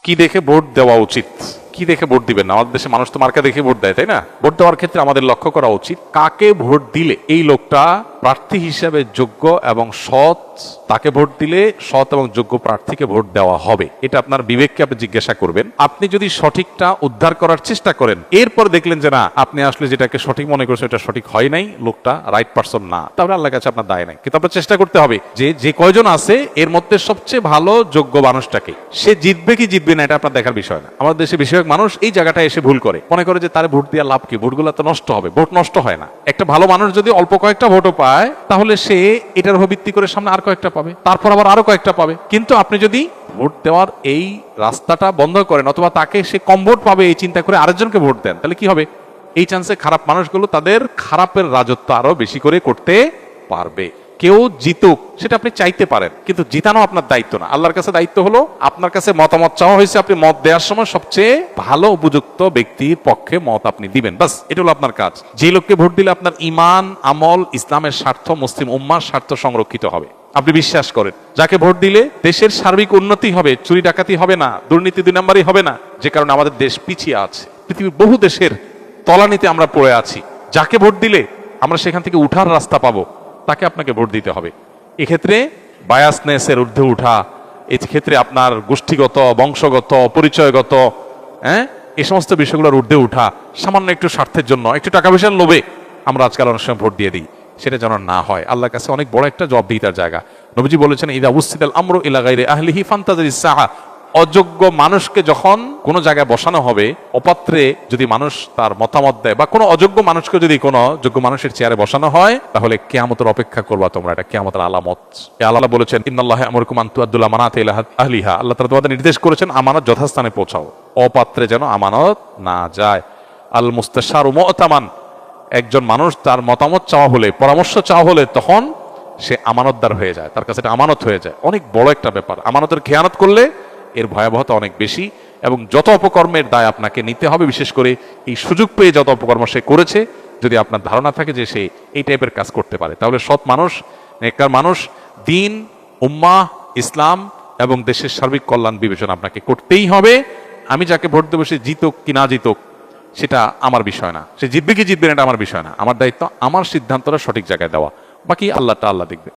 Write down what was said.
কি দেখে ভোট দেওয়া উচিত, কি দেখে ভোট দিবেন না? আমাদের দেশে মানুষ তো মার্কা দেখে ভোট দেয়, তাই না? ভোট দেওয়ার ক্ষেত্রে আমাদের লক্ষ্য করা উচিত কাকে ভোট দিলে এই লোকটা প্রার্থী হিসেবে যোগ্য এবং সৎ, তাকে ভোট দিলে সৎ এবং যোগ্য প্রার্থীকে ভোট দেওয়া হবে। এটা আপনার বিবেককে আপনি জিজ্ঞাসা করবেন। আপনি যদি সঠিকটা উদ্ধার করার চেষ্টা করেন, এরপর দেখলেন যে না, আপনি আসলে যেটাকে সঠিক মনে করছেন এটা সঠিক হয় নাই, লোকটা রাইট পারসন না, তাহলে আল্লাহর কাছে আপনার দায় নাই। কিন্তু আপনার চেষ্টা করতে হবে যে যে কয়জন আছে এর মধ্যে সবচেয়ে ভালো যোগ্য মানুষটাকে, সে জিতবে কি জিতবে না এটা আপনার দেখার বিষয় না। আমাদের দেশে বেশিরভাগ মানুষ এই জায়গাটা এসে ভুল করে, মনে করে যে তার ভোট দেওয়া লাভ কি, ভোটগুলো তো নষ্ট হবে। ভোট নষ্ট হয় না। একটা ভালো মানুষ যদি অল্প কয়েকটা ভোটও পায়, তাহলে সে এটার উপর ভিত্তি করে সামনে আর কয়েকটা পাবে, তারপর আবার আরো কয়েকটা পাবে। কিন্তু আপনি যদি ভোট দেওয়ার এই রাস্তাটা বন্ধ করেন, অথবা তাকে সে কম ভোট পাবে এই চিন্তা করে আরেকজনকে ভোট দেন, তাহলে কি হবে? এই চান্সে খারাপ মানুষগুলো তাদের খারাপের রাজত্ব আরো বেশি করে করতে পারবে। কেউ জিতুক সেটা আপনি চাইতে পারেন, কিন্তু জিতানো আপনার দায়িত্ব না। আল্লাহর কাছে দায়িত্ব হলো, আপনার কাছে মতামত চাওয়া হয়েছে, আপনি মত দেওয়ার সময় সবচেয়ে ভালো উপযুক্ত ব্যক্তির পক্ষে মত আপনি দিবেন, বাস এটা হলো আপনার কাজ। যে লোককে ভোট দিলে আপনার ইমান, আমল, ইসলামের স্বার্থ, মুসলিম উম্মার স্বার্থ সংরক্ষিত হবে, আপনি বিশ্বাস করেন, যাকে ভোট দিলে দেশের সার্বিক উন্নতি হবে, চুরি ডাকাতি হবে না, দুর্নীতি 2 নম্বরই হবে না, যে কারণে আমাদের দেশ পিছিয়ে আছে, পৃথিবীর বহু দেশের তলানিতে আমরা পড়ে আছি। যাকে ভোট দিলে আমরা সেখান থেকে উঠার রাস্তা পাবো, তাকে আপনাকে ভোট দিতে হবে। এক্ষেত্রে বায়াসনেসের ঊর্ধ্বে উঠা, এক্ষেত্রে আপনার গোষ্ঠীগত, বংশগত, পরিচয়গত, এই সমস্ত বিষয়গুলোর ঊর্ধ্বে উঠা, সামান্য একটু স্বার্থের জন্য, একটু টাকা পয়সার লোভে আমরা আজকাল অনেক সময় ভোট দিয়ে দিই, সেটা যেন না হয়। আল্লাহর কাছে অনেক বড় একটা জবাবদিহিতার জায়গা। নবীজি বলেছেন, ইদা উসিদাল আমরু ইলা গায়রি আহলিহি ফান্তাজিরিস সাআ, অযোগ্য মানুষকে যখন কোনো জায়গায় বসানো হবে, অপাত্রে যদি মানুষ তার মতামত দেয়, বা কোনো অযোগ্য মানুষকে যদি কোনো যোগ্য মানুষের চেয়ারে বসানো হয়, তাহলে কিয়ামতের অপেক্ষা করবা তোমরা, এটা কিয়ামতের আলামত। আল্লাহ বলেছেন, ইন্নাল্লাহা ইয়ামুরুকুম আন তুআদ্দুল আমানাতি ইলা আহলিহা, আল্লাহ তাআলা তোমাদের নির্দেশ করেছেন আমানত যথাস্থানে পৌঁছাও, অপাত্রে যেন আমানত না যায়। আল মুস্তাশারু মু'তামান, একজন মানুষ তার মতামত চাওয়া হলে, পরামর্শ চাওয়া হলে, তখন সে আমানতদার হয়ে যায়, তার কাছে এটা আমানত হয়ে যায়। অনেক বড় একটা ব্যাপার। আমানতের খেয়ানত করলে এর ভয়াবহতা অনেক বেশি, এবং যত অপকর্মের দায় আপনাকে নিতে হবে, বিশেষ করে এই সুযোগ পেয়ে যত অপকর্ম সে করেছে, যদি আপনার ধারণা থাকে যে সে এই টাইপের কাজ করতে পারে, তাহলে সৎ মানুষ, নেককার মানুষ, দিন, উম্মাহ, ইসলাম এবং দেশের সার্বিক কল্যাণ বিবেচনা আপনাকে করতেই হবে। আমি যাকে ভোট দেবো সে জিতুক কি না জিতুক সেটা আমার বিষয় না, সে জিতবে কি জিতবে না এটা আমার বিষয় না। আমার দায়িত্ব আমার সিদ্ধান্তটা সঠিক জায়গায় দেওয়া, বাকি আল্লাহটা আল্লাহ দেখবে।